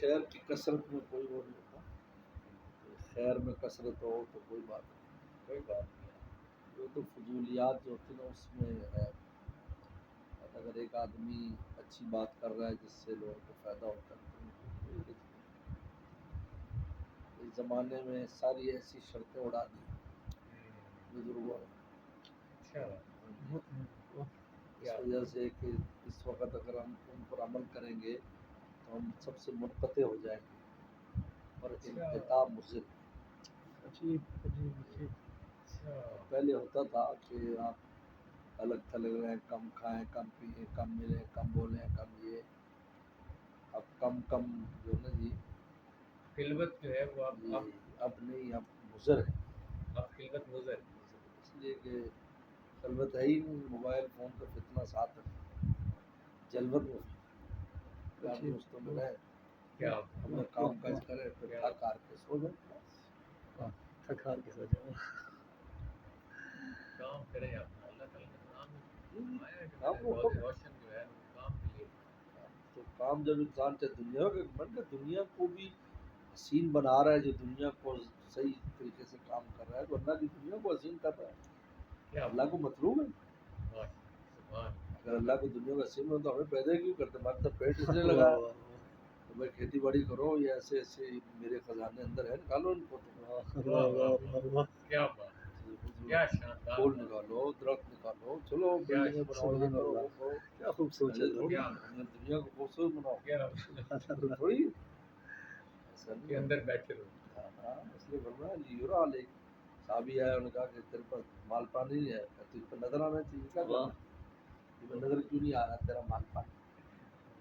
خیر کی کثرت میں کوئی وہ نہیں ہوتا، خیر میں کثرت ہو تو کوئی بات نہیں، کوئی بات نہیں ہے. وہ تو فضولیات جو ہوتی ہیں نا اس میں ہے. اگر ایک آدمی اچھی بات کر رہا ہے جس سے لوگوں کو فائدہ ہوتا ہے تو اس زمانے میں ساری ایسی شرطیں اڑا دی بزرگوں نے. اچھا اس وجہ سے کہ اس وقت اگر ہم ان پر عمل کریں گے تو ہم سب سے منقطع ہو جائیں گے اور انقطاع مضر. اچھا پہلے ہوتا تھا کہ آپ الگ تھلگ رہیں، کم کھائیں، کم پئیں، کم ملیں، کم بولیں، کم یہ. اب کم جو ہے نا جی خلوت جو ہے وہ اب نہیں، اب مضر ہے. اب خلوت مضر. اس لیے کہ خلوت ہے ہی نہیں، موبائل فون کا فتنہ ساتھ ہے، جلوت میں یار دوستوں میں رہے، کیا اپنا کام کاج کرے، پھر تھک ہار کے سو جائے. تھک ہار کے سو جاؤ. کام کریں اپنا. اللہ تعالیٰ نے قرآن میں فرمایا ہے کہ آپ میں کو نے روشن جو ہے وہ کام کے لیے. تو کام جب انسان چاہے دنیا کے بن کے دنیا کو بھی حسین بنا رہا ہے، جو دنیا کو صحیح طریقے سے کام کر رہا ہے تو اللہ کی دنیا کو حسین کر رہا ہے. کیا اللہ کو مطلوب ہے. سبحان. اگر اللہ کو دنیا کو حسین بنا تو ہمیں پیدا کیوں کرتے؟ ہمارے تو پیٹ اس لیے لگا ہے تو بھائی کھیتی باڑی کرو، یا ایسے ایسے میرے خزانے اندر ہے، نکالو ان کو. کیا بات، کیا شاندار پھول نکالو، درخت نکالو، چلو بلڈنگیں بناؤ، یہ کرو وہ کرو. کیا خوب سوچا دنیا کو خوبصورت بناؤ. کیا تھوڑی ایسا کے نہیں. اندر بیٹھے رہو. ہاں اس لیے فرمایا لیورا علیک. صحابی آیا، انہوں نے کہا کہ تیرے پاس مال پانی نہیں ہے، تجھ پہ نظر آنا چاہیے. کیا کرنا؟ نظر کیوں نہیں آ رہا تیرا مال پانی؟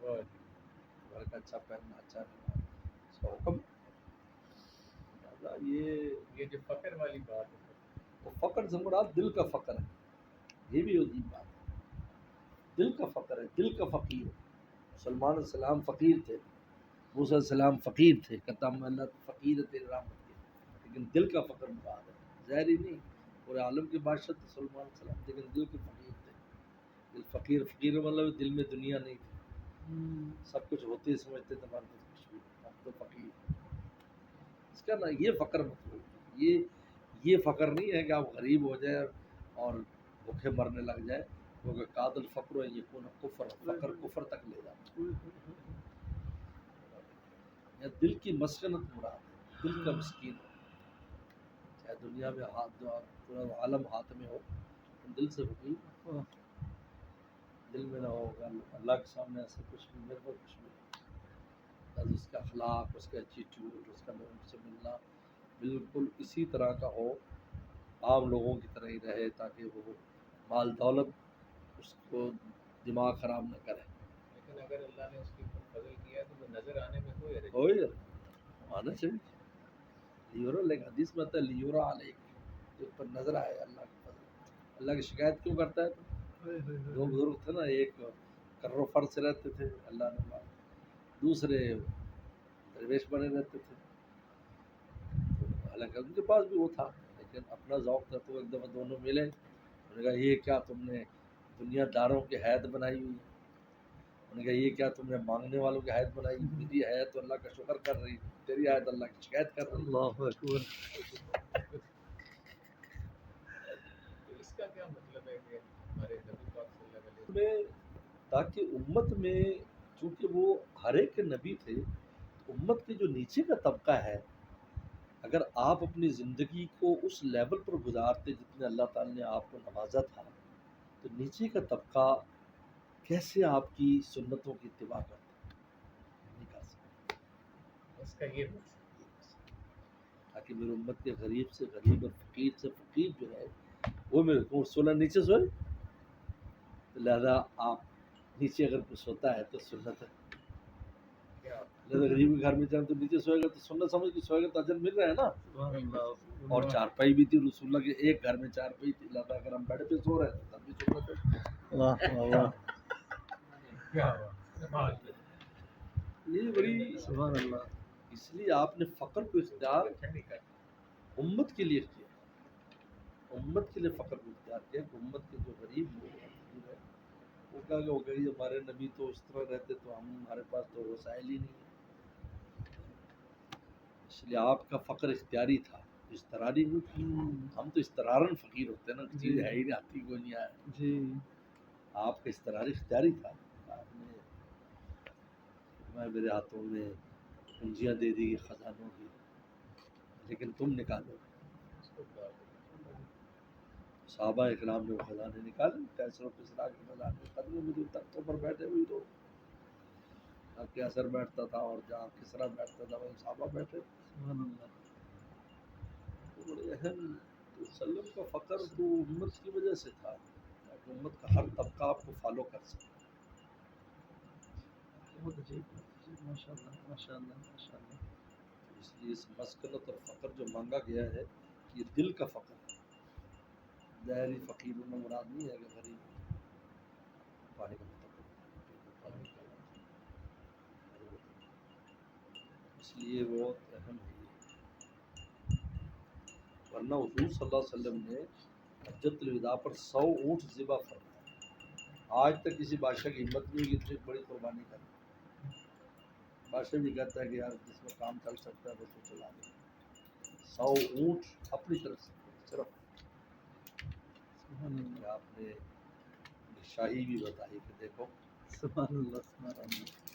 گھر کا اچھا پہننا، اچھا رہنا، اس کا حکم. یہ جو فقر والی بات ہے، تو فقر سے مراد دل کا فقر ہے. یہ بھی عجیب بات ہے، دل کا فقر ہے، دل کا فقیر. سلمان علیہ السلام فقیر تھے، موسیٰ علیہ السلام فقیر تھے، کہتا ہوں اللہ فقیر ہے تیری رحمت کے، لیکن دل کا فقر مراد ہے، ظاہری نہیں. پورے عالم کے بادشاہ تھے سلمان علیہ السلام، لیکن دل کے فقیر تھے. دل فقیر، فقیر مطلب دل میں دنیا نہیں تھی، سب کچھ ہوتے ہی سمجھتے تھے ہمارے پاس کچھ بھی نہیں، ہم تو فقیر. اس کا نا یہ فقر مطلوب، یہ فقر نہیں ہے کہ آپ غریب ہو جائے اور بھوکے مرنے لگ جائے، کیونکہ قاتل فقر ہے، یہ کون کفر، فقر کفر تک لے جاتا ہے. دل کی مسکنت مراد ہے، دل کا مسکین ہو، چاہے دنیا میں ہاتھ دو، پورا عالم ہاتھ میں ہو، دل سے فقیر. دل میں نہ ہوگا اللہ کے سامنے ایسا کچھ بھی، میرے پاس کچھ بھی نہیں. اس کا اخلاق، اس کا ایٹیٹیوڈ، اس کا لوگوں سے ملنا بالکل اسی طرح کا ہو، عام لوگوں کی طرح ہی رہے، تاکہ وہ مال دولت اس کو دماغ خراب نہ کرے. لیکن اگر اللہ نے اس کے اوپر فضل کیا ہے تو وہ نظر آنے میں کوئی حرج کوئی آنا چاہیے. لیورا لے گا حدیث میں آتا ہے لیورا علیک، جو پر نظر آئے اللہ کا فضل. اللہ کی شکایت کیوں کرتا ہے؟ تو دو بزرگ تھے نا، ایک کرو فر سے رہتے تھے اللہ نے بات، دوسرے درویش بنے رہتے تھے. حالانکہ ان کے پاس بھی وہ تھا، لیکن اپنا ذوق تھا. تو ایک دفعہ دونوں ملے، انہوں نے کہا یہ کیا تم نے دنیا داروں کی حید بنائی ہوئی ہے؟ انہوں نے کہا یہ کیا تم نے مانگنے والوں کی حید بنائی؟ میری حید تو اللہ کا شکر کر رہی، تیری حید اللہ کی شکایت کر رہی. اللہ اکبر. تو اس کا کیا مطلب ہے کہ ہمارے نبی پاک صلی اللہ علیہ وسلم میں تاکہ امت میں، چونکہ وہ ہر ایک کے نبی تھے، امت کے جو نیچے کا طبقہ ہے، اگر آپ اپنی زندگی کو اس لیول پر گزارتے جتنے اللہ تعالیٰ نے آپ کو نوازا تھا، تو نیچے کا طبقہ کیسے آپ کی سنتوں کی اتباع کرتا؟ نہیں کر سکتا. اس کا یہ مقصد تاکہ میری امت کے غریب سے غریب اور فقیر سے فقیر جو ہے وہ میرے کو سونا نیچے سوئے. تو لہذا آپ نیچے اگر کوئی سوتا ہے تو سنت ہے. کیا لہذا غریب کے گھر میں جائیں تو نیچے سوئے گا تو سنت سمجھ کے سوئے گا تو اجر مل رہا ہے نا. سبحان اللہ. اور چارپائی بھی تھی رسول اللہ کے ایک گھر میں چارپائی تھی، لہذا اگر ہم بیڈ پہ سو رہے ہیں تو تب بھی سنت ہے. واہ واہ کیا ہوا. یہ بڑی سبحان اللہ. اس لیے آپ نے فقر کو اختیار ٹھنڈی کر. امت کے لیے کیا، امت کے لیے فقر کو اختیار کیا کہ امت کے جو غریب لوگ ہیں، فقیر ہیں، وہ کہا کہ وہ کہی ہمارے نبی تو اس طرح رہتے تو ہمارے پاس تو وسائل ہی نہیں ہے. اس لیے آپ کا فقر اختیاری تھا، استراری نہیں تھا۔ ہم تو استرارن فقیر ہوتے ہیں نا، جی۔ چیز ہے ہی نہیں، آتی کوئی نہیں آیا۔ جی آپ کا استراری اختیاری تھا۔ آپ نے میں میرے ہاتھوں میں کنجیاں دے دی خزانوں کی، لیکن تم نکالو۔ صحابہ اکرام نے وہ خزانے نکالے، کیسروں کسرا کے خزانے، قدروں میں جو تختوں پر بیٹھے ہوئی تو کیسر بیٹھتا تھا اور جہاں کسرا بیٹھتا تھا وہیں صحابہ بیٹھے۔ سبحان اللہ۔ تو بڑے اہم وسلم کا فقر تو امت کی وجہ سے تھا، تاکہ امت کا ہر طبقہ آپ کو فالو کر سکے۔ بہت عجیب، ماشاء اللہ ماشاء اللہ ماشاء اللہ۔ اس لیے اس مسکنت اور فقر جو مانگا گیا ہے یہ دل کا فقر ہے۔ ظاہری فقیر میں مراد نہیں ہے کہ غریب پانی کا مطلب، اس لیے بہت اہم ہے یہ۔ ورنہ حضور صلی اللہ علیہ وسلم نے حجۃ الوداع پر 100 اونٹ ذبح فرمائے۔ آج تک کسی بادشاہ کی ہمت نہیں ہوئی کہ اتنی بڑی قربانی کرے۔ بادشاہ بھی کہتا ہے کہ یار جس میں کام چل سکتا ہے وہ تو چلا دے۔ 100 اونٹ اپنی طرف سے صرف۔ سبحان اللہ آپ نے شاہی بھی بتائی کہ دیکھو سبحان اللہ سبحان اللہ۔